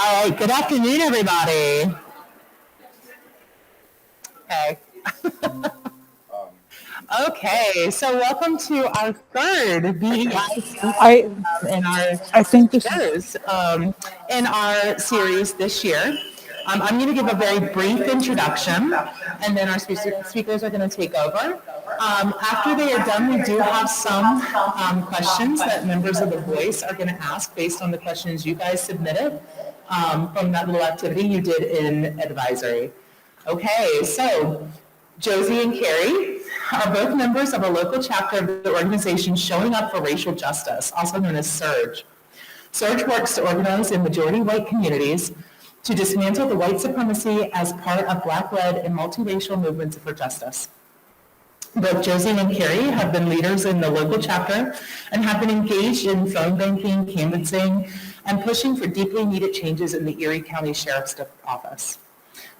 All right, good afternoon, everybody. Okay. Okay, so welcome to our third BEI in our shows in our series this year. I'm going to give a very brief introduction, and then our speakers are going to take over. After they are done, we do have some questions that members of the Voice are going to ask based on the questions you guys submitted from that little activity you did in advisory. Okay, so Josie and Kerry are both members of a local chapter of the organization Showing Up for Racial Justice, also known as SURGE. SURGE works to organize in majority white communities to dismantle the white supremacy as part of Black-led and multiracial movements for justice. Both Josie and Kerry have been leaders in the local chapter and have been engaged in phone banking, canvassing, and pushing for deeply needed changes in the Erie County Sheriff's Office.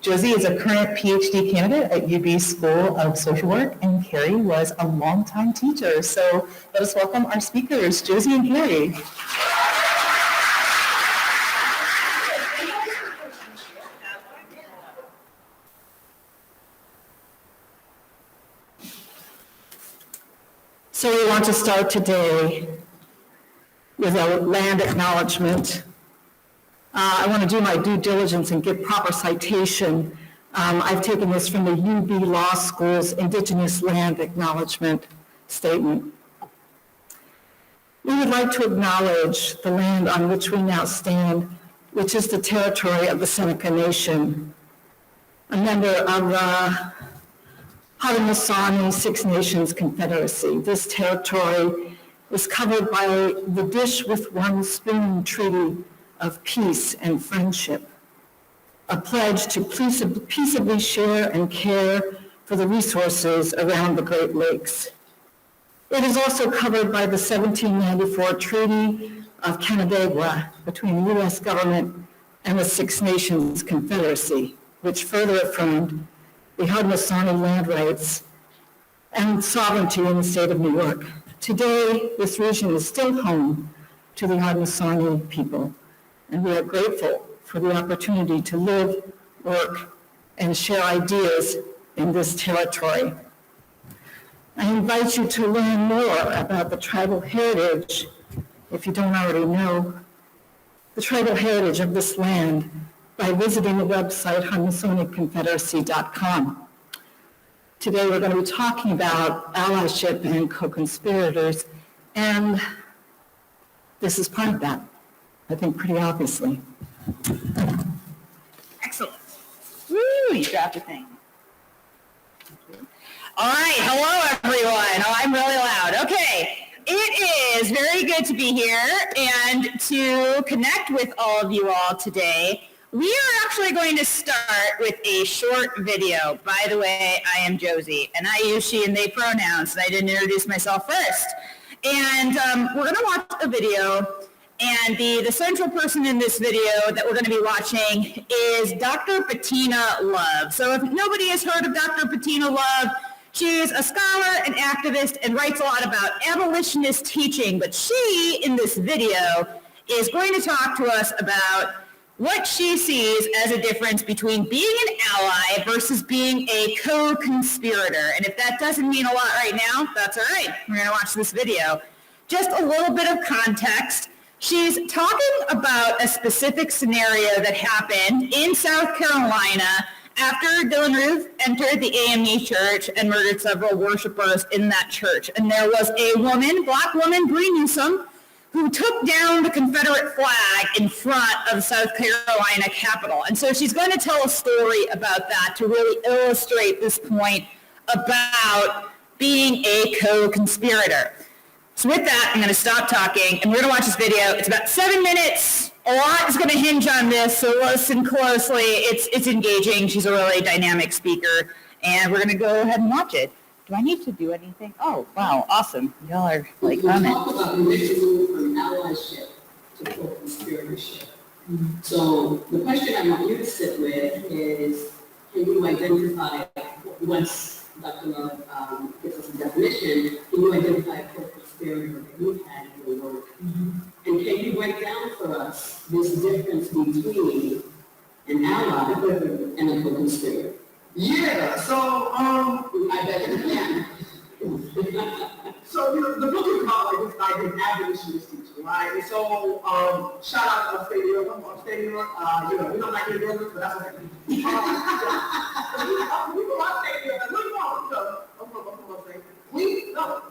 Josie is a current PhD candidate at UB School of Social Work, and Kerry was a longtime teacher. So let us welcome our speakers, Josie and Kerry. So we want to start today with a land acknowledgement. I want to do my due diligence and give proper citation. I've taken this from the UB Law School's Indigenous Land Acknowledgement Statement. We would like to acknowledge the land on which we now stand, which is the territory of the Seneca Nation, a member of the Haudenosaunee Six Nations Confederacy. This territory is covered by the Dish with One Spoon Treaty of Peace and Friendship, a pledge to peaceably share and care for the resources around the Great Lakes. It is also covered by the 1794 Treaty of Canandaigua between the U.S. government and the Six Nations Confederacy, which further affirmed the Haudenosaunee land rights and sovereignty in the state of New York. Today, this region is still home to the Haudenosaunee people, and we are grateful for the opportunity to live, work, and share ideas in this territory. I invite you to learn more about the tribal heritage, if you don't already know, the tribal heritage of this land by visiting the website Haudenosaunee.confederacy.com. Today we're going to be talking about allyship and co-conspirators, and this is part of that, I think pretty obviously. Excellent. Woo, you dropped a thing. All right, hello everyone. Oh, I'm really loud. Okay, it is very good to be here and to connect with all of you all today. We are actually going to start with a short video. By the way, I am Josie, and I use she and they pronouns, and I didn't introduce myself first. And we're going to watch a video, and the central person in this video that we're going to be watching is Dr. Bettina Love. So if nobody has heard of Dr. Bettina Love, she's a scholar, an activist, and writes a lot about abolitionist teaching. But she, in this video, is going to talk to us about what she sees as a difference between being an ally versus being a co-conspirator. And if that doesn't mean a lot right now, that's all right. We're going to watch this video. Just a little bit of context. She's talking about a specific scenario that happened in South Carolina after Dylann Roof entered the AME church and murdered several worshipers in that church. And there was a woman, black woman, Bree Newsom, who took down the Confederate flag in front of the South Carolina Capitol. And so she's going to tell a story about that to really illustrate this point about being a co-conspirator. So with that, I'm going to stop talking, and we're going to watch this video. It's about 7 minutes. A lot is going to hinge on this, so listen closely. It's engaging. She's a really dynamic speaker, and we're going to go ahead and watch it. Do I need to do anything? Oh, wow, awesome. Y'all are like on it. Talk about the next move from allyship to co-conspiratorship. So the question I want you to sit with is, can you identify, once Dr. Love gives us a definition, can you identify a co-conspirator that you've had in your work? And And can you break down for us this difference between an ally and a co-conspirator? Yeah, so, I bet you can. so, the book is about like an abolitionist teacher, right? And so, shout out to upstate New York, I'm from upstate New York, we don't like New Yorkers, but that's okay. We from upstate New York, what do you want? So, I'm from upstate. We, no.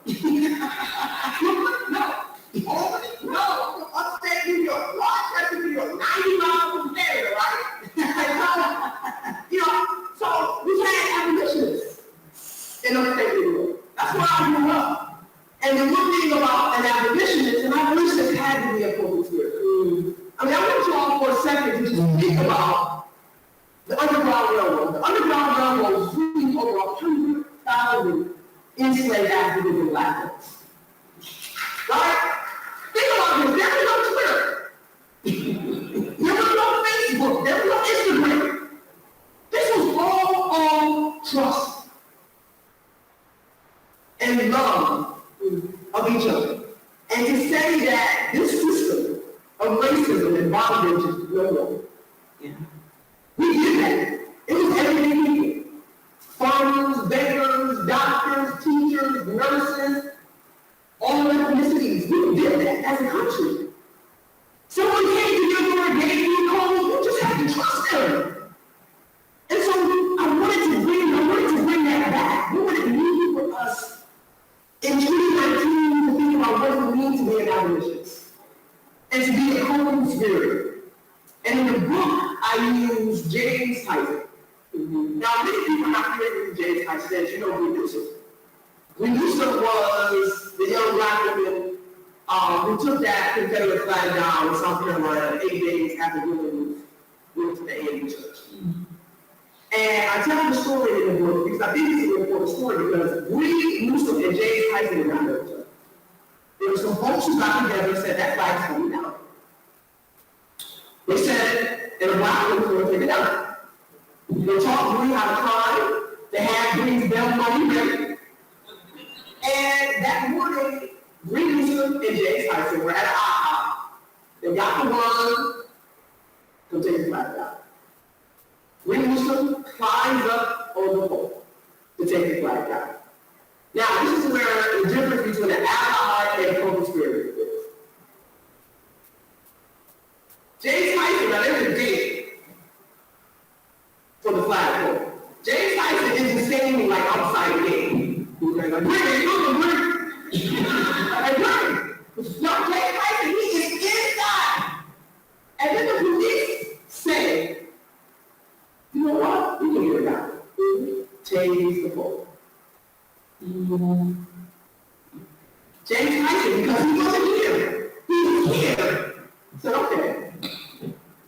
No, I'm from upstate New York, Rochester, New York, 90 miles from there, right? So, we had abolitionists in upstate New York. That's where I grew up. And the one thing about an abolitionist, an abolitionist had to be a co-conspirator. I mean, I want you all for a second to just think about the Underground Railroad. The Underground Railroad was freeing over 100,000 enslaved Africans and Black folks. Right? Think about this. There was no Twitter. There was no Facebook. There was no Instagram. This was all on trust and love of each other. And to say that this system of racism and bondage is no more. Yeah. We did that. It was everyday people. Farmers, beggars, doctors, teachers, nurses, all ethnicities. We did that as a country. Someone came to your door and gave you a call, you just have to trust them. And so I wanted to bring that back. What would it mean for us in 2019 to think about what it means to be an abolitionist and to be a co-conspirator? And in the book, I use James Tyson. Now, many people are not familiar with James Tyson, as you know, Gwen Newsom. Gwen Newsom was the young Black woman who took that Confederate flag down in South Carolina 8 days after women went to the AME church. And I tell the story in the book because I think it's an important story because Gwen Newsom and James Tyson were not each other. There were some folks who got together and said that flag's coming down. They said, and a Black woman will take it out. They taught Gwen how to climb. They had Gwen's bell money ready. And that morning, Gwen Newsom and James Tyson were at an IHOP. They got the word to take the flag down. Gwen Newsom climbs up on the pole to take the flag down. Now, this is where the difference between an ally and a co-conspirator is. James Tyson, now there's a date for the flagpole. James Tyson isn't standing like outside the game. He's like, bring it. No, James Tyson, he is inside. And then the police say, you know what? We can get it out. Change the pole. James Tyson, because he wasn't here. He was here. Said, okay.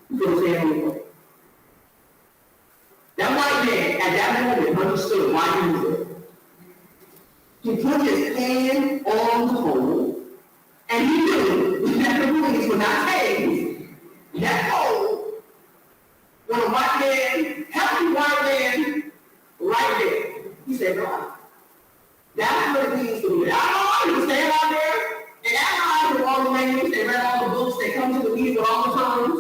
We're going to stay on the pole. That white man at that moment understood why he was there. He put his hand on the pole, and he knew that the police would not take that pole when a white man, healthy white man, right there. He said, no. That's what it means to me. I don't know, you stand out there, and allies with all the language, they read all the books, they come to the meetings with all the terms.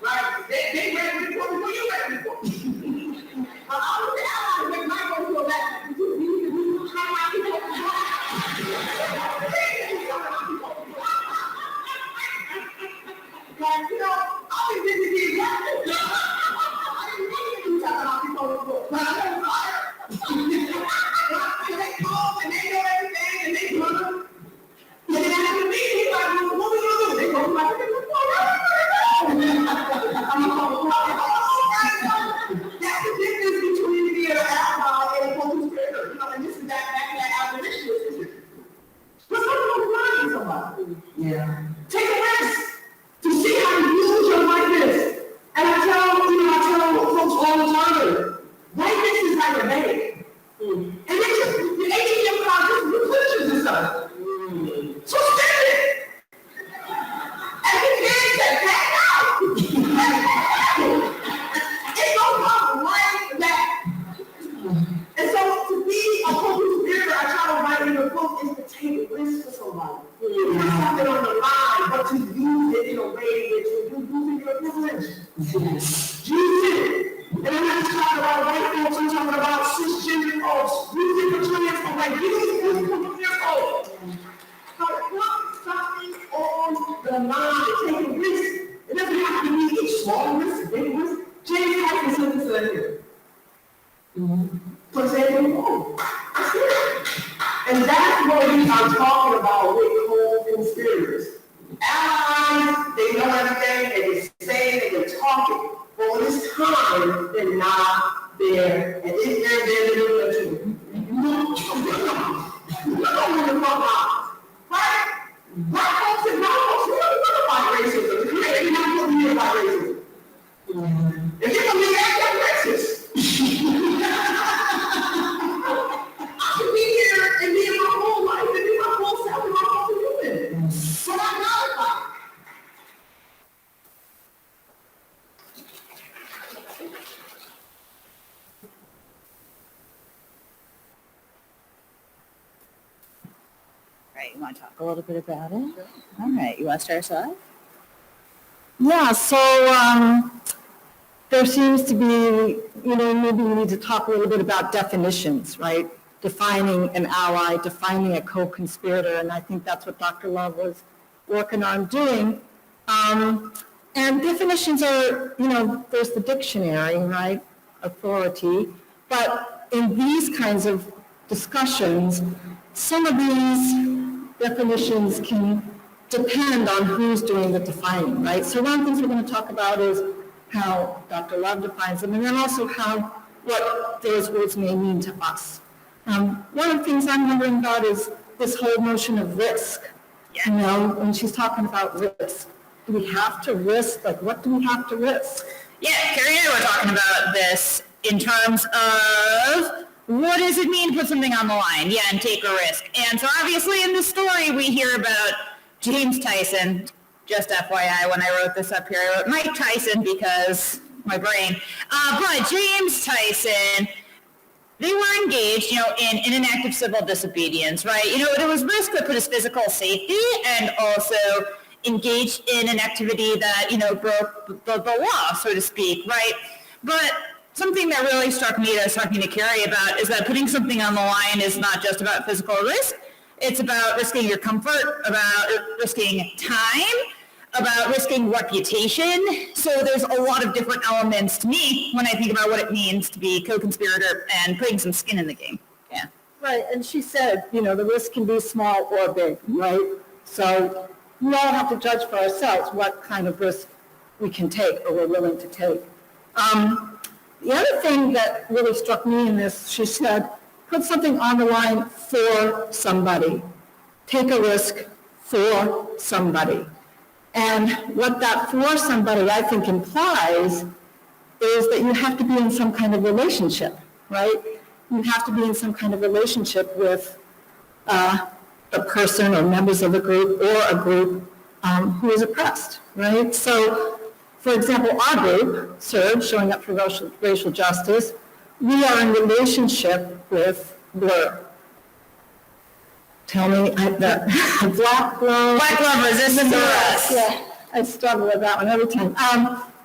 Right? They read the report before you read the report. I was the ally when Michael feel that. Like, I've been busy being black. I didn't really do talking about people before, but I know fire. And they come and they know everything and they do it. And then after the meeting, he's like, well, what we gonna do? They go like, that's the difference between being an ally and a co-conspirator. And this is that abolitionist. But some people lying to somebody. Yeah. Take a risk to see how you use your privilege. Jesus did it. And I'm not just talking about white folks, I'm talking about cisgender folks. You think of trans folks, like Jesus was completely folks. So put something on the line, taking risks. It doesn't have to be a small risk, a big risk. James Harden said this right here. So say it wrong. That's it. And that's what we are talking about with co-conspirators. Allies, they know everything, they can say, they can talk it. But when it's time, they're not there. And if they're there, they're going to look over the front lines. Right? Black folks and brown folks, we don't know about racism. You're not going to hear about racism. If you're going to be that racist. I should be here and be in my whole life and be my whole self and my whole human. So I'm not about it. Right, you want to talk a little bit about it? All right, you want to start us off? Yeah, so there seems to be, maybe we need to talk a little bit about definitions, right? Defining an ally, defining a co-conspirator, and I think that's what Dr. Love was working on doing. And definitions are, there's the dictionary, right? Authority. But in these kinds of discussions, some of these definitions can depend on who's doing the defining, right? So one of the things we're going to talk about is how Dr. Love defines them, and then also what those words may mean to us. One of the things I'm wondering about is this whole notion of risk. When she's talking about risk, do we have to risk? Like, what do we have to risk? Yeah, Carrie and I were talking about this in terms of what does it mean to put something on the line? Yeah, and take a risk. And so obviously in the story we hear about James Tyson. Just FYI, when I wrote this up here, I wrote Mike Tyson because my brain. But James Tyson, they were engaged, in an act of civil disobedience, right? It was risk that put his physical safety and also engaged in an activity that, broke the law, so to speak, right? But something that really struck me that I was talking to Carrie about is that putting something on the line is not just about physical risk. It's about risking your comfort, about risking time, about risking reputation. So there's a lot of different elements to me when I think about what it means to be co-conspirator and putting some skin in the game. Yeah. Right, and she said, the risk can be small or big, right? So we all have to judge for ourselves what kind of risk we can take or we're willing to take. The other thing that really struck me in this, she said, put something on the line for somebody. Take a risk for somebody. And what that for somebody, I think, implies is that you have to be in some kind of relationship, right? You have to be in some kind of relationship with a person or members of a group or a group who is oppressed, right? So, for example, our group, SURGE, Showing Up for Racial Justice, we are in relationship with Blur. Tell me, the Black Glove Resistance Arrest. Yeah, I struggle with that one every time.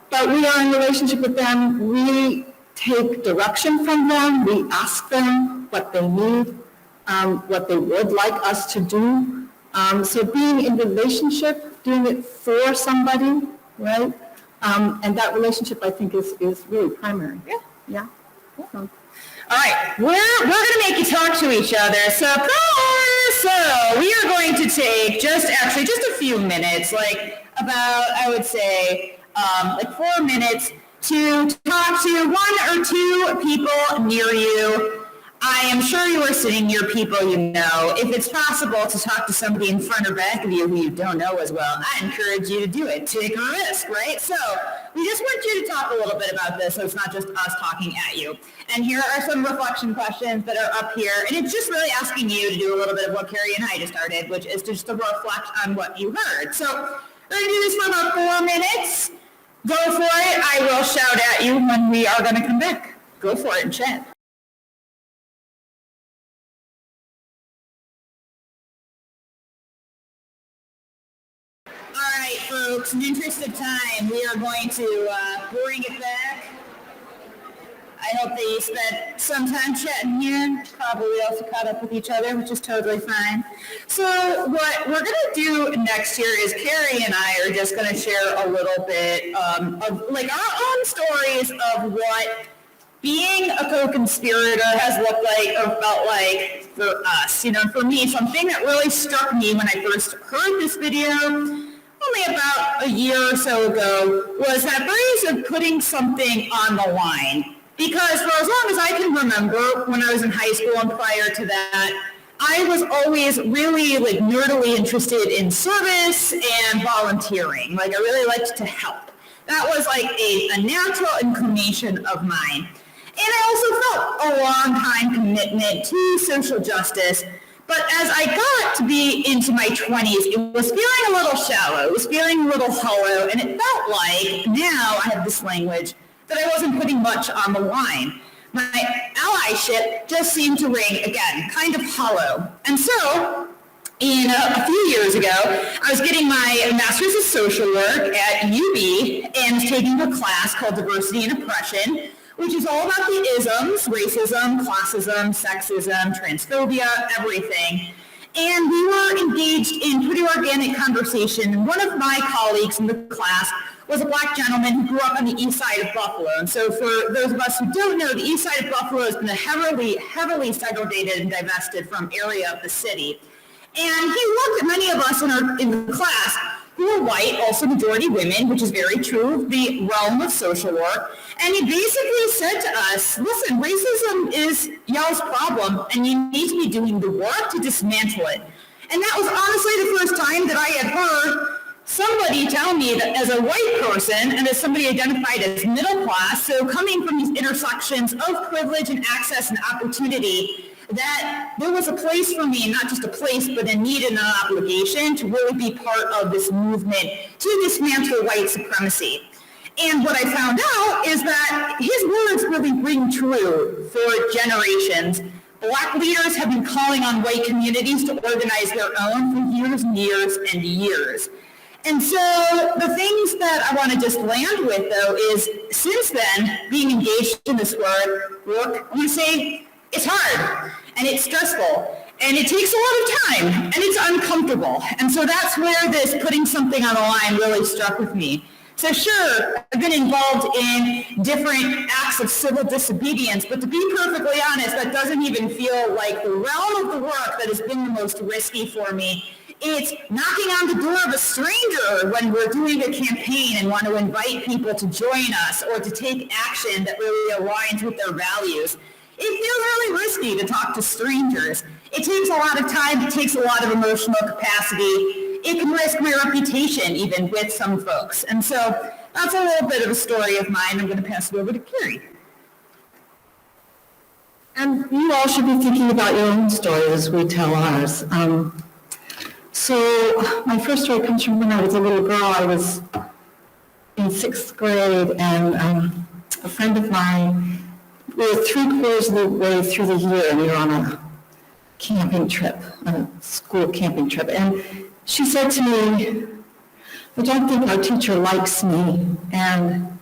But we are in relationship with them. We take direction from them. We ask them what they need, what they would like us to do. So being in relationship, doing it for somebody, right? And that relationship, I think, is really primary. Yeah. Yeah. So. All right, we're going to make you talk to each other. Surprise! So we are going to take just a few minutes, like about, I would say, 4 minutes to talk to one or two people near you. I am sure you are sitting near people you know. If it's possible to talk to somebody in front or back of you who you don't know as well, I encourage you to do it. Take a risk, right? So we just want you to talk a little bit about this so it's not just us talking at you. And here are some reflection questions that are up here. And it's just really asking you to do a little bit of what Carrie and I just started, which is just to reflect on what you heard. So we're going to do this for about 4 minutes. Go for it. I will shout at you when we are going to come back. Go for it and chat. All right, folks, in the interest of time, we are going to bring it back. I hope that you spent some time chatting here, probably also caught up with each other, which is totally fine. So what we're going to do next year is Carrie and I are just going to share a little bit of like our own stories of what being a co-conspirator has looked like or felt like for us. You know, for me, something that really struck me when I first heard this video only about a year or so ago was that phrase of putting something on the line. Because for as long as I can remember, when I was in high school and prior to that, I was always really like nerdily interested in service and volunteering. Like I really liked to help. That was like a natural inclination of mine. And I also felt a long time commitment to social justice. But as I got to be into my 20s, it was feeling a little shallow. It was feeling a little hollow. And it felt like now I have this language that I wasn't putting much on the line. My allyship just seemed to ring, again, kind of hollow. And so, a few years ago, I was getting my master's of social work at UB and was taking a class called Diversity and Oppression, which is all about the isms, racism, classism, sexism, transphobia, everything. And we were engaged in pretty organic conversation. And one of my colleagues in the class was a black gentleman who grew up on the east side of Buffalo. And so for those of us who don't know, the east side of Buffalo has been a heavily segregated and divested from area of the city. And he looked at many of us in the class who were white, also majority women, which is very true of the realm of social work. And he basically said to us, listen, racism is y'all's problem, and you need to be doing the work to dismantle it. And that was honestly the first time that I had heard somebody tell me that as a white person and as somebody identified as middle class, so coming from these intersections of privilege and access and opportunity, that there was a place for me, not just a place, but a need and an obligation to really be part of this movement to dismantle white supremacy. And what I found out is that his words really ring true for generations. Black leaders have been calling on white communities to organize their own for years and years and years. And so the things that I want to just land with, though, is since then, being engaged in this work, I'm going to say it's hard, and it's stressful, and it takes a lot of time, and it's uncomfortable. And so that's where this putting something on the line really struck with me. So sure, I've been involved in different acts of civil disobedience, but to be perfectly honest, that doesn't even feel like the realm of the work that has been the most risky for me. It's knocking on the door of a stranger when we're doing a campaign and want to invite people to join us or to take action that really aligns with their values. It feels really risky to talk to strangers. It takes a lot of time, it takes a lot of emotional capacity. It can risk my reputation even with some folks. And so that's a little bit of a story of mine. I'm going to pass it over to Carrie. And you all should be thinking about your own story as we tell ours. So my first story comes from when I was a little girl. I was in 6th grade, and a friend of mine, we were 3/4 of the way through the year, and we were on a camping trip, a school camping trip. And she said to me, I don't think our teacher likes me, and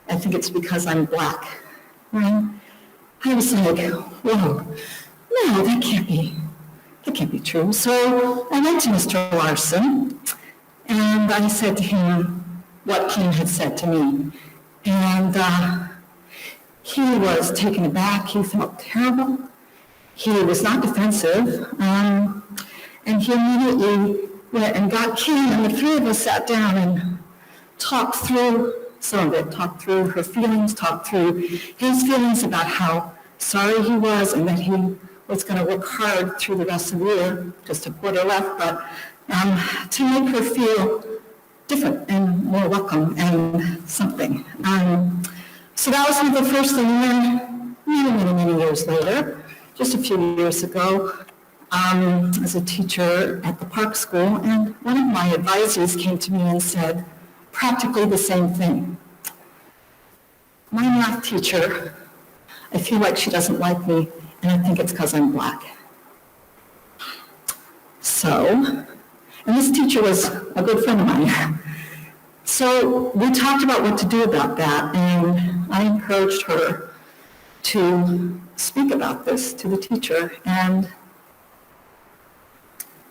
I think it's because I'm black. Right? I was like, whoa, no, that can't be true. So I went to Mr. Larson, and I said to him what Kim had said to me. And he was taken aback. He felt terrible. He was not defensive. And he immediately went and got Kim, and the three of us sat down and talked through some of it, talked through her feelings, talked through his feelings about how sorry he was and that he was going to work hard through the rest of the year, just a quarter left, but to make her feel different and more welcome and something. So that was the first thing. And then many years later, just a few years ago, as a teacher at the Park School, and one of my advisors came to me and said practically the same thing. My math teacher, I feel like she doesn't like me, and I think it's because I'm black. So And this teacher was a good friend of mine. So we talked about what to do about that, and I encouraged her to speak about this to the teacher. And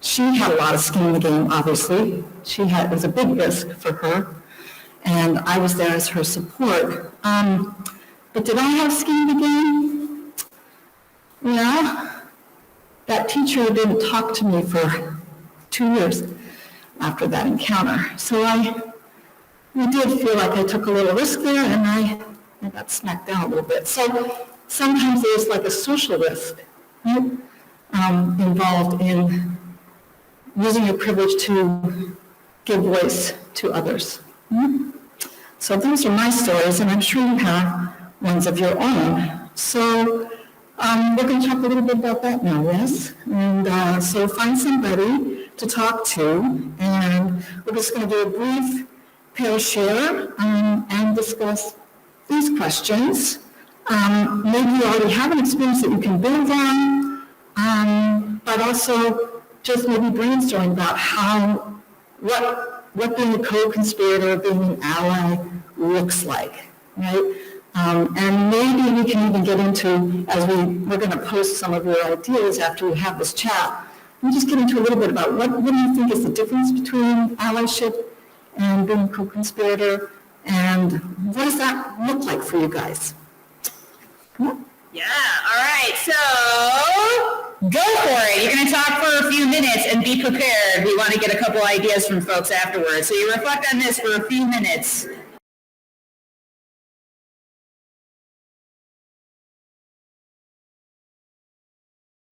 she had a lot of skin in the game, obviously. It was a big risk for her, and I was there as her support. But did I have skin in the game? Well, that teacher didn't talk to me for 2 years after that encounter. So I did feel like I took a little risk there, and I got smacked down a little bit. So sometimes there's like a social risk, right, involved in using your privilege to give voice to others. So those are my stories, and I'm sure you have ones of your own. So we're going to talk a little bit about that now, yes? And so find somebody to talk to, and we're just going to do a brief pair share and discuss these questions. Maybe you already have an experience that you can build on, but also just maybe brainstorm about what being a co-conspirator, being an ally looks like, right? And maybe we can even get into, as we're going to post some of your ideas after we have this chat, we just get into a little bit about what do you think is the difference between allyship and being a co-conspirator, and what does that look like for you guys? Come on. Yeah, all right, so go for it. You're going to talk for a few minutes and be prepared. We want to get a couple ideas from folks afterwards. So you reflect on this for a few minutes.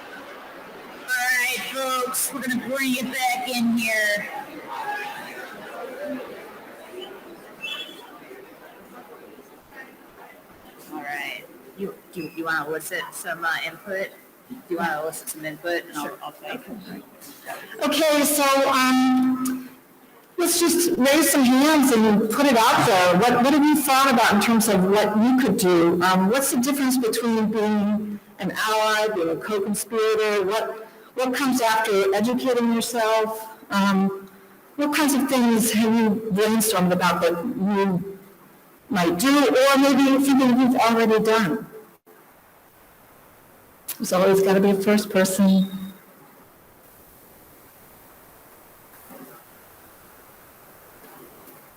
All right, folks, we're going to bring it back in here. All right. You want to elicit some input? Do you want to elicit some input? And I'll take it. Okay, so let's just raise some hands and put it out there. What have you thought about in terms of what you could do? What's the difference between being an ally, being a co-conspirator? What comes after educating yourself? What kinds of things have you brainstormed about that you might do, or maybe something you've already done? There's always got to be a first person.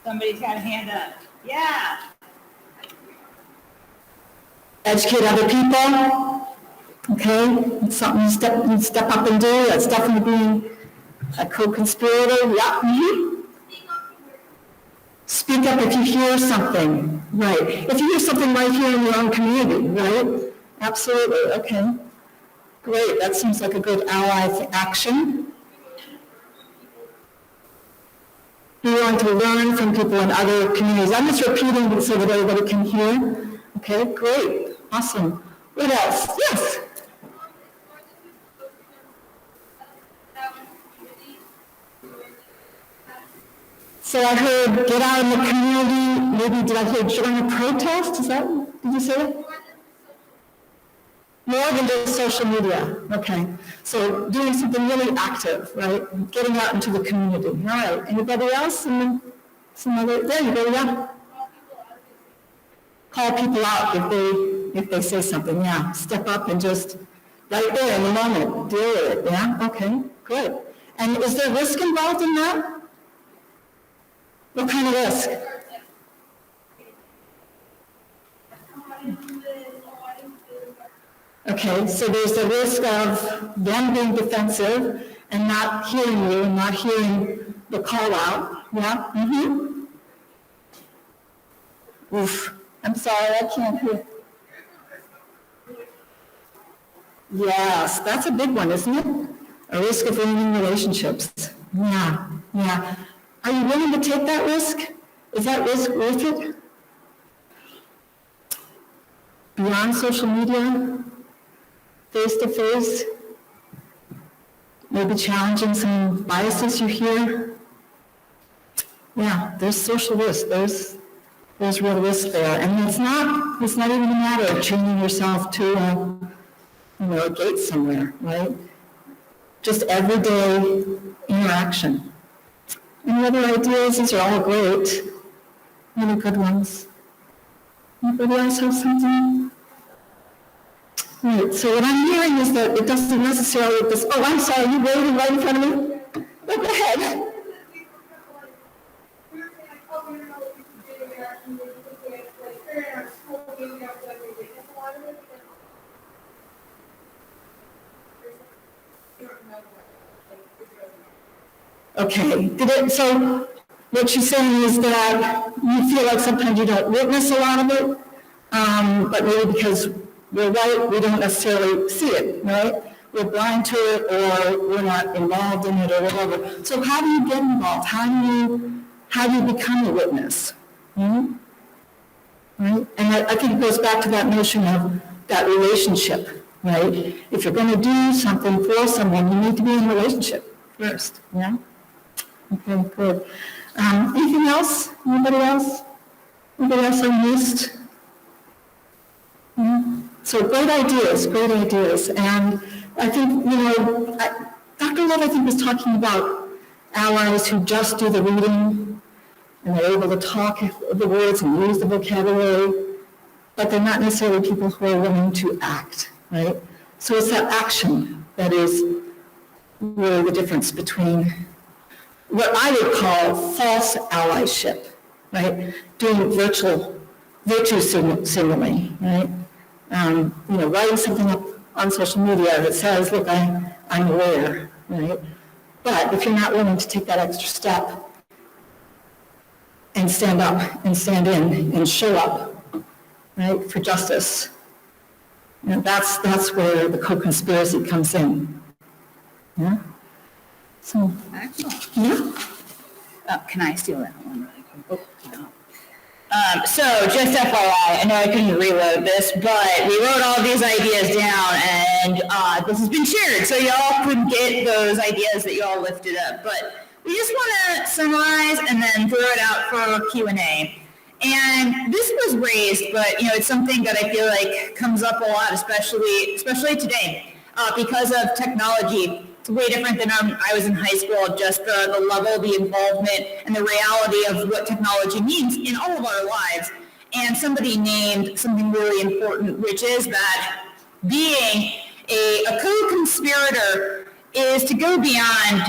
Somebody's got a hand up. Yeah. Educate other people. Okay, it's something you step up and do. That's definitely being a co-conspirator. Yeah. Mm-hmm. Speak up if you hear something. Right. If you hear something right here in your own community, right? Absolutely. Okay. Great. That seems like a good ally action. Be willing to learn from people in other communities. I'm just repeating it so that everybody can hear. Okay, great. Awesome. What else? Yes. So I heard get out in the community. Maybe did I hear join a protest? Did you say that? More than just social media. Okay. So doing something really active, right? Getting out into the community. All right. Anybody else? There you go. Yeah. Call people out if they say something. Yeah. Step up and just right there in the moment deal with it. Yeah. Okay. Good. And is there risk involved in that? What kind of risk? Okay, so there's the risk of them being defensive and not hearing you and not hearing the call out. Yeah? Mm-hmm. Oof. I'm sorry, I can't hear. Yes, that's a big one, isn't it? A risk of ruining relationships. Yeah, yeah. Are you willing to take that risk? Is that risk worth it? Beyond social media, face-to-face, maybe challenging some biases you hear. Yeah, there's social risk. There's real risk there. And it's not even a matter of chaining yourself to a gate somewhere, right? Just everyday interaction. Any other ideas? These are all great. Really good ones. Anybody else have something? Right, so what I'm hearing is that it doesn't necessarily, oh, I'm sorry, you waving right in front of me? Go ahead. Okay, so what she's saying is that you feel like sometimes you don't witness a lot of it, but maybe because we're white, we don't necessarily see it, right? We're blind to it, or we're not involved in it, or whatever. So how do you get involved? How do you become a witness? Hmm? Right? And I think it goes back to that notion of that relationship, right? If you're going to do something for someone, you need to be in a relationship first, yeah? Okay, good. Anything else? Anybody else? Anybody else I missed? Yeah. So great ideas, great ideas. And I think, Dr. Love, I think, was talking about allies who just do the reading and they're able to talk the words and use the vocabulary, but they're not necessarily people who are willing to act, right? So it's that action that is really the difference between what I would call false allyship, right? Doing virtue signaling, right? Writing something up on social media that says, look, I'm aware, right? But if you're not willing to take that extra step and stand up and stand in and show up, right, for justice, that's where the co-conspiracy comes in. Yeah? So, Excellent. yeah. Can I steal that one really quick? Oh, no. So just FYI, I know I couldn't reload this, but we wrote all these ideas down, and this has been shared, so y'all could get those ideas that y'all lifted up. But we just want to summarize and then throw it out for Q&A. And this was raised, but it's something that I feel like comes up a lot, especially today, because of technology. It's way different than I was in high school, just the level, the involvement, and the reality of what technology means in all of our lives. And somebody named something really important, which is that being a co-conspirator is to go beyond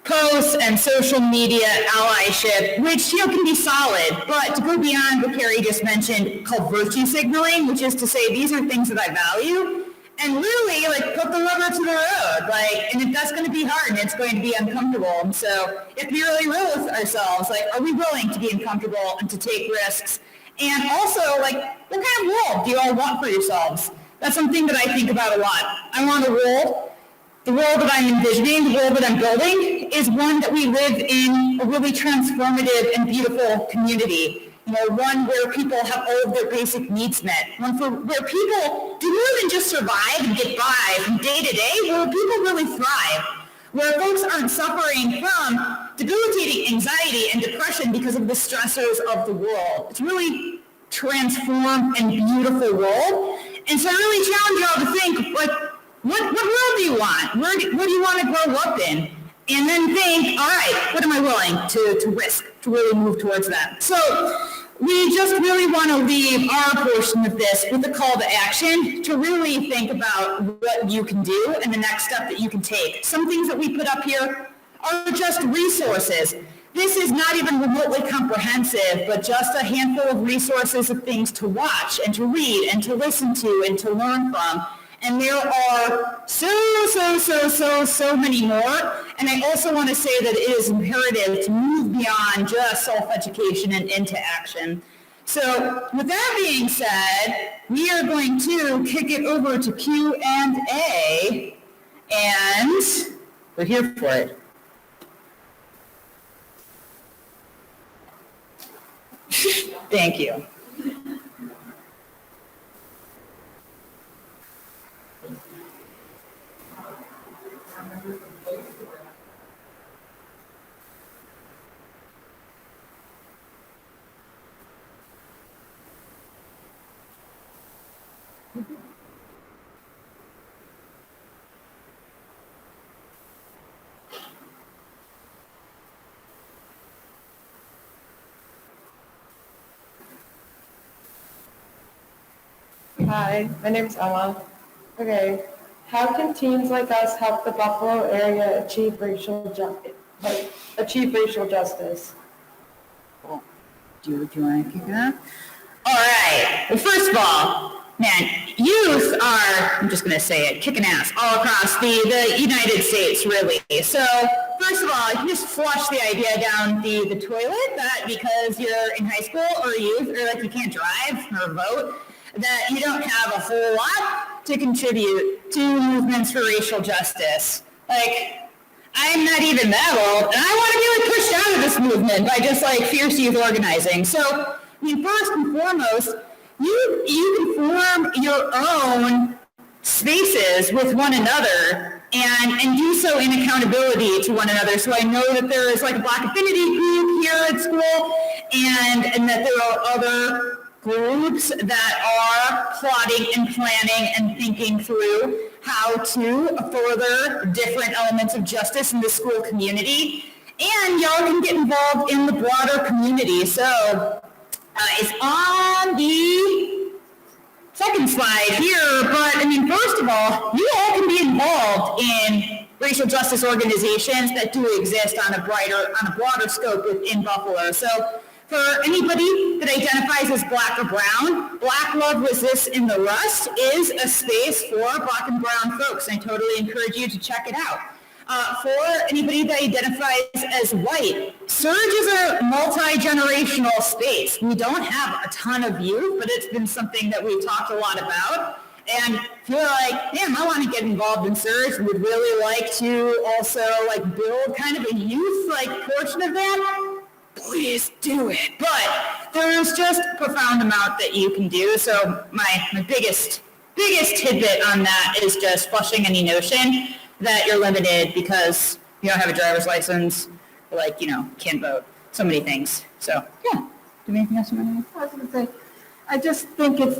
posts and social media allyship, which can be solid, but to go beyond what Kerry just mentioned, called virtue signaling, which is to say these are things that I value, and really put the rubber to the road, and if that's going to be hard and it's going to be uncomfortable, and so you have to be really real with ourselves, are we willing to be uncomfortable and to take risks? And also, what kind of world do you all want for yourselves? That's something that I think about a lot. I want a world. The world that I'm envisioning, the world that I'm building, is one that we live in a really transformative and beautiful community. One where people have all of their basic needs met. Where people do more than just survive and get by from day to day, where people really thrive. Where folks aren't suffering from debilitating anxiety and depression because of the stressors of the world. It's really transformed and beautiful world. And so I really challenge y'all to think, what world do you want? What do you want to grow up in? And then think, all right, what am I willing to risk to really move towards that? So we just really want to leave our portion of this with a call to action to really think about what you can do and the next step that you can take. Some things that we put up here are just resources. This is not even remotely comprehensive, but just a handful of resources of things to watch and to read and to listen to and to learn from. And there are so many more. And I also want to say that it is imperative to move beyond just self-education and into action. So with that being said, we are going to kick it over to Q&A, and we're here for it. Thank you. Hi, my name's Emma. Okay, how can teens like us help the Buffalo area achieve racial justice? Do you want to kick it off? All right. Well, first of all, man, youth are, I'm just going to say it, kicking ass all across the United States, really. So, first of all, you just flush the idea down the toilet that because you're in high school or youth or like you can't drive or vote, that you don't have a whole lot to contribute to movements for racial justice. Like, I'm not even that old, and I want to be like pushed out of this movement by just like fierce youth organizing. So, I mean, first and foremost, you can form your own spaces with one another and do so in accountability to one another. So I know that there is like a Black Affinity group here at school, and that there are other groups that are plotting and planning and thinking through how to further different elements of justice in the school community. And y'all can get involved in the broader community. So it's on the second slide here, but I mean, first of all, you all can be involved in racial justice organizations that do exist on a broader scope within Buffalo. So for anybody that identifies as Black or brown, Black Love Resists in the Rust is a space for Black and brown folks. I totally encourage you to check it out. For anybody that identifies as white, Surge is a multi-generational space. We don't have a ton of youth, but it's been something that we've talked a lot about. And if you're like, damn, I want to get involved in Surge and would really like to also like build kind of a youth like portion of that, please do it. But there's just a profound amount that you can do. So my biggest tidbit on that is just flushing any notion that you're limited because you don't have a driver's license, or like, can't vote. So many things. So, yeah. Do you have anything else you want to add? I was going to say, I just think it's,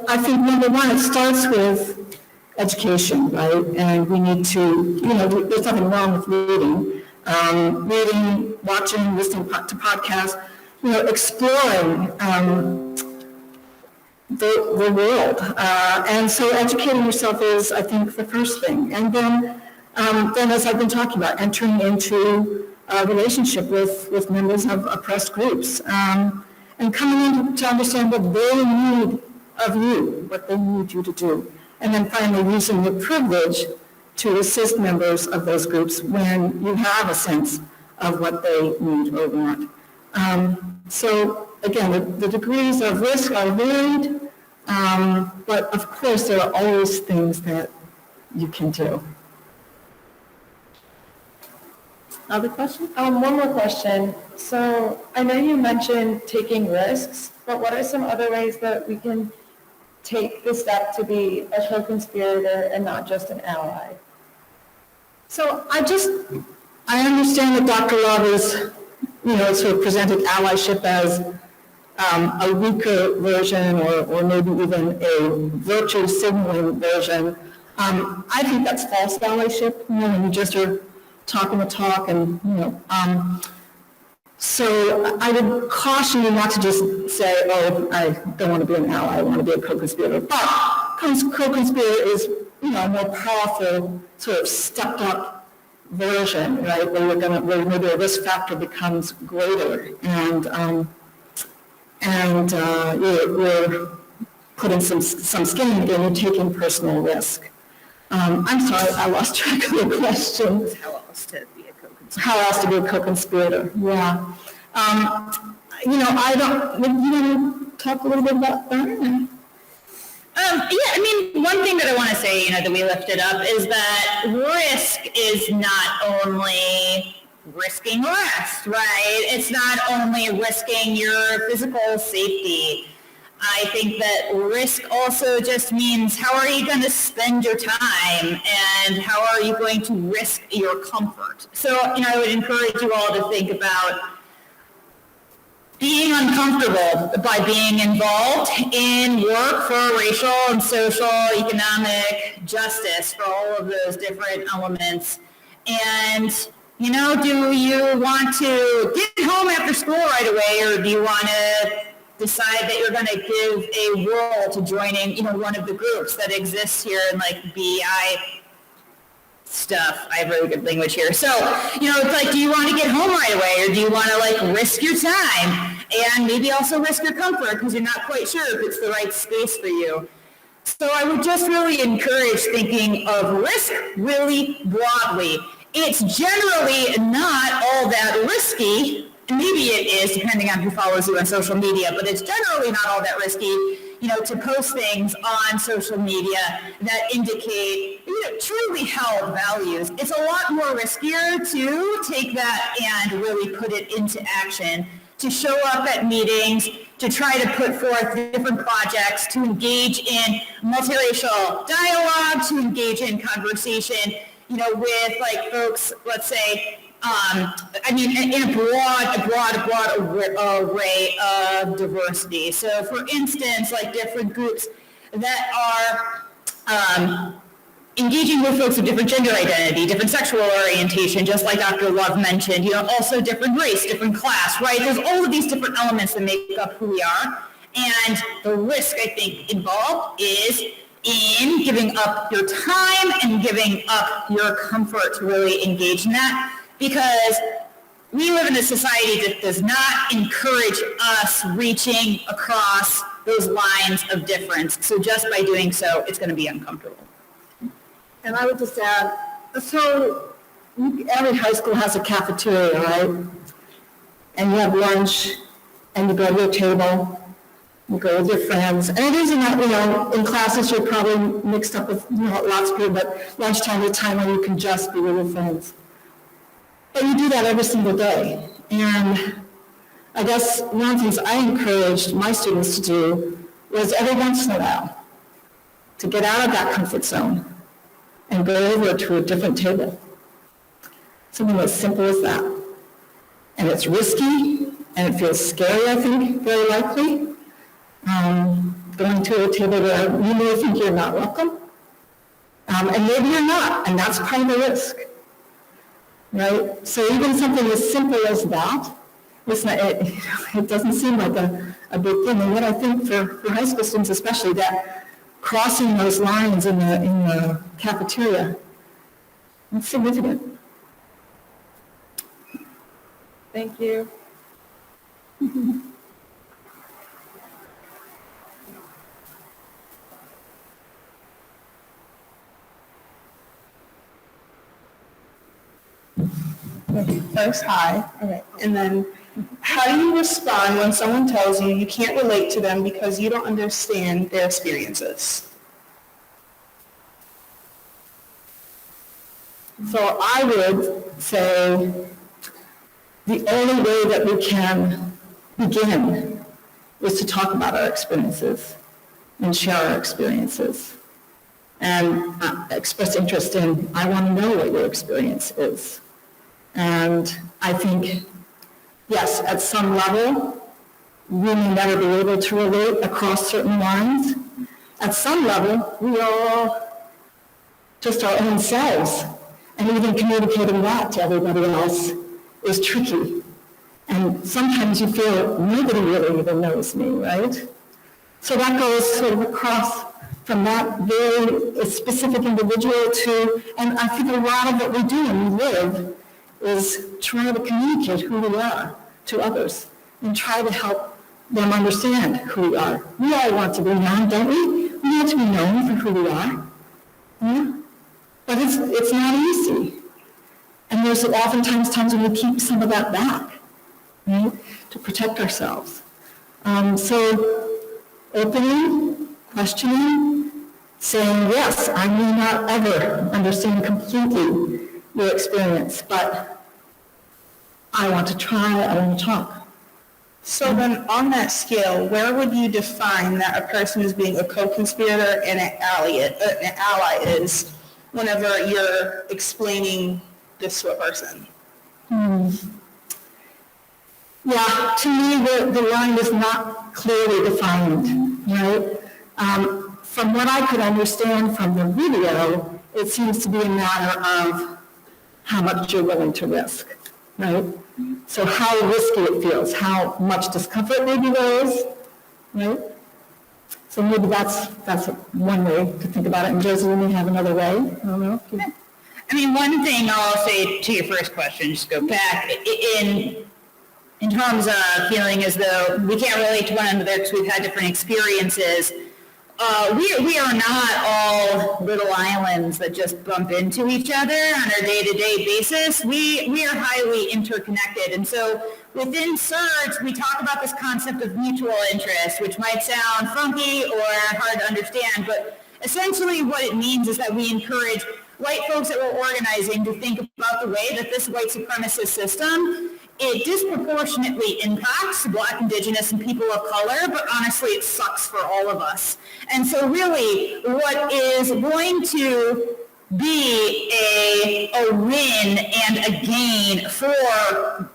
I think number one, it starts with education, right? And we need to, there's nothing wrong with reading. Reading, watching, listening to podcasts, exploring the world. And so educating yourself is, I think, the first thing. And then as I've been talking about, entering into a relationship with members of oppressed groups, and coming in to understand what they need of you, what they need you to do. And then finally using your privilege to assist members of those groups when you have a sense of what they need or want. So again, the degrees of risk are varied, but of course there are always things that you can do. Other questions? One more question. So I know you mentioned taking risks, but what are some other ways that we can take the step to be a co-conspirator and not just an ally? So I understand that Dr. Love is, sort of presented allyship as a weaker version or maybe even a virtue signaling version. I think that's false allyship, when you just are talking the talk and, so I would caution you not to just say, oh, I don't want to be an ally, I want to be a co-conspirator. But co-conspirator is, a more powerful, sort of stepped up version, right? Where maybe the risk factor becomes greater, and you're putting some skin in the game, you're taking personal risk. I'm sorry, I lost track of your question. How else to be a co-conspirator? How else to be a co-conspirator? Yeah. I don't. You want to talk a little bit about that? One thing that I want to say, that we lifted up is that risk is not only risking arrest, right? It's not only risking your physical safety. I think that risk also just means how are you going to spend your time and how are you going to risk your comfort? So, I would encourage you all to think about being uncomfortable by being involved in work for racial and social, economic justice for all of those different elements. And, do you want to get home after school right away, or do you want to decide that you're going to give a whirl to joining, one of the groups that exists here in like BI stuff. I have really good language here. So, it's like, do you want to get home right away, or do you want to like risk your time and maybe also risk your comfort because you're not quite sure if it's the right space for you? So I would just really encourage thinking of risk really broadly. It's generally not all that risky. Maybe it is, depending on who follows you on social media, but it's generally not all that risky, to post things on social media that indicate, truly held values. It's a lot more riskier to take that and really put it into action, to show up at meetings, to try to put forth different projects, to engage in multiracial dialogue, to engage in conversation, with like folks, let's say, in a broad array of diversity. So for instance, like different groups that are engaging with folks of different gender identity, different sexual orientation, just like Dr. Love mentioned, also different race, different class, right? There's all of these different elements that make up who we are. And the risk, I think, involved is in giving up your time and giving up your comfort to really engage in that, because we live in a society that does not encourage us reaching across those lines of difference. So just by doing so, it's going to be uncomfortable. And I would just add, so every high school has a cafeteria, right? And you have lunch, and you go to your table, you go with your friends. And it isn't that, in classes you're probably mixed up with lots of people, but lunchtime is a time when you can just be with your friends. But you do that every single day. And I guess one of the things I encouraged my students to do was every once in a while to get out of that comfort zone and go over to a different table. Something as simple as that. And it's risky, and it feels scary, I think, very likely. Going to a table where you may think you're not welcome, and maybe you're not, and that's part of the risk. Right? So even something as simple as that, it doesn't seem like a big thing. And yet I think for high school students especially, that crossing those lines in the cafeteria, it's significant. Thank you. First, hi. Okay. And then, how do you respond when someone tells you you can't relate to them because you don't understand their experiences? So I would say the only way that we can begin is to talk about our experiences and share our experiences and express interest in, I want to know what your experience is. And I think, yes, at some level, we may never be able to relate across certain lines. At some level, we are all just our own selves. And even communicating that to everybody else is tricky. And sometimes you feel nobody really even knows me, right? So that goes sort of across from that very specific individual to, and I think a lot of what we do when we live is try to communicate who we are to others and try to help them understand who we are. We all want to be known, don't we? We want to be known for who we are. Yeah? But it's not easy. And there's oftentimes times when we keep some of that back, right, to protect ourselves. So opening, questioning, saying, yes, I may not ever understand completely your experience, but I want to try, I want to talk. So then on that scale, where would you define that a person is being a co-conspirator and an ally is whenever you're explaining this to a person? Yeah, to me, the line is not clearly defined, right? From what I could understand from the video, it seems to be a matter of how much you're willing to risk, right? So how risky it feels, how much discomfort maybe there is, right? So maybe that's one way to think about it, and Josie, you may have another way, I don't know. I mean, one thing I'll say to your first question, just go back, in terms of feeling as though we can't relate to one another because we've had different experiences, we are not all little islands that just bump into each other on a day-to-day basis. We are highly interconnected. And so within SURGE, we talk about this concept of mutual interest, which might sound funky or hard to understand, but essentially what it means is that we encourage white folks that we're organizing to think about the way that this white supremacist system, it disproportionately impacts Black, Indigenous, and people of color, but honestly, it sucks for all of us. And so really, what is going to be a win and a gain for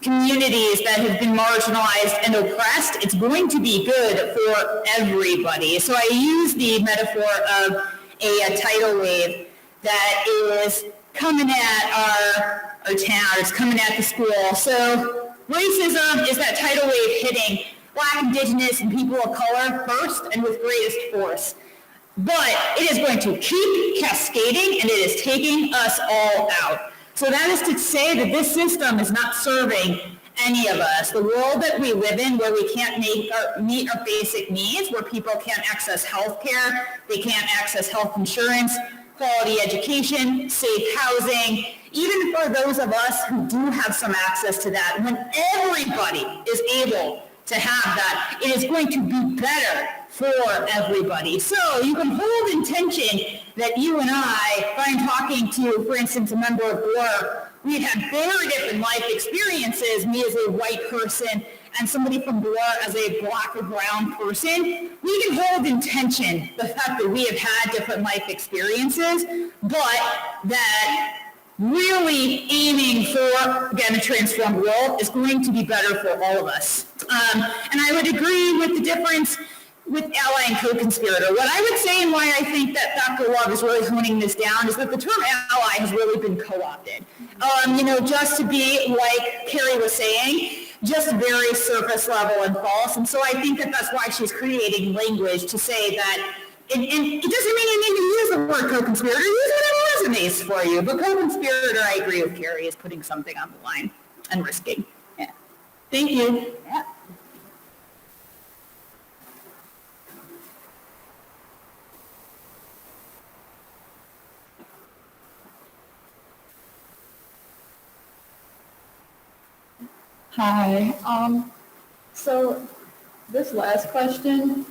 communities that have been marginalized and oppressed, it's going to be good for everybody. So I use the metaphor of a tidal wave that is coming at our town, it's coming at the school. So racism is that tidal wave hitting Black, Indigenous, and people of color first and with greatest force. But it is going to keep cascading, and it is taking us all out. So that is to say that this system is not serving any of us. The world that we live in, where we can't meet our basic needs, where people can't access health care, they can't access health insurance, quality education, safe housing, even for those of us who do have some access to that, when everybody is able to have that, it is going to be better for everybody. So you can hold in tension that you and I, if I'm talking to, for instance, a member of BLUR, we had very different life experiences, me as a white person and somebody from BLUR as a Black or brown person. We can hold in tension the fact that we have had different life experiences, but that really aiming for, again, a transformed world is going to be better for all of us. And I would agree with the difference with ally and co-conspirator. What I would say and why I think that Dr. Love is really honing this down is that the term ally has really been co-opted. Just to be, like Kerry was saying, just very surface level and false. And so I think that that's why she's creating language to say that, and it doesn't mean you need to use the word co-conspirator, use whatever resonates for you. But co-conspirator, I agree with Kerry, is putting something on the line and risking. Yeah. Thank you. Yeah. Hi, so this last question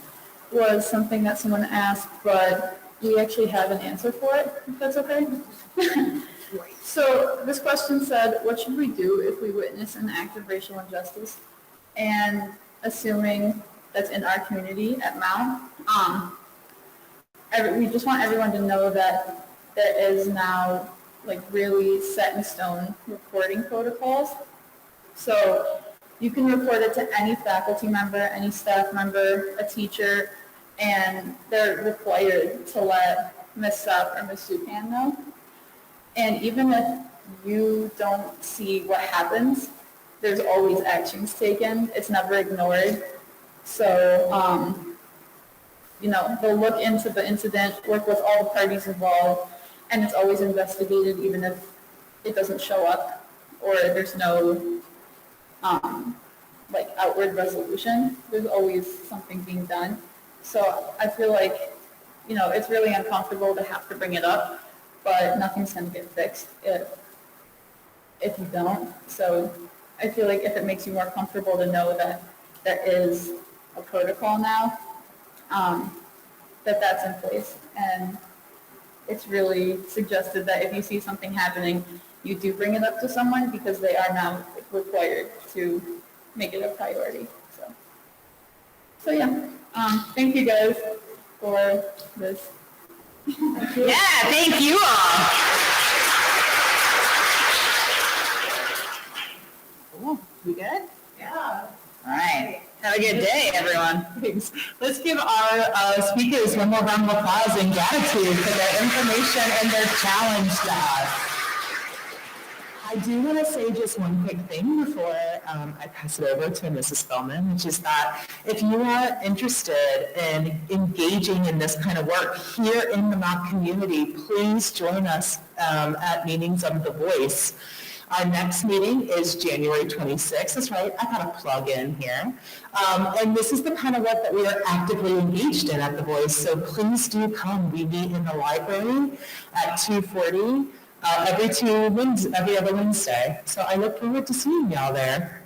was something that someone asked, but we actually have an answer for it, if that's okay? So this question said, what should we do if we witness an act of racial injustice? And assuming that's in our community at Mount, we just want everyone to know that there is now like really set in stone reporting protocols. So you can report it to any faculty member, any staff member, a teacher, and they're required to let Ms. Sup or Ms. Supan know. And even if you don't see what happens, there's always actions taken. It's never ignored. So, they'll look into the incident, work with all the parties involved, and it's always investigated even if it doesn't show up or there's no outward resolution. There's always something being done. So I feel like, it's really uncomfortable to have to bring it up, but nothing's going to get fixed if you don't. So I feel like if it makes you more comfortable to know that there is a protocol now, that's in place. And it's really suggested that if you see something happening, you do bring it up to someone because they are now required to make it a priority. So yeah, thank you guys for this. Thank you. Yeah, thank you all. Cool. We good? Yeah. All right. Have a good day, everyone. Thanks. Let's give our speakers one more round of applause and gratitude for their information and their challenge to us. I do want to say just one quick thing before I pass it over to Mrs. Spellman, which is that if you are interested in engaging in this kind of work here in the Mount community, please join us at meetings of The Voice. Our next meeting is January 26th. That's right, I got a plug in here. And this is the kind of work that we are actively engaged in at The Voice, so please do come. We meet in the library at 2:40 every other Wednesday. So I look forward to seeing y'all there.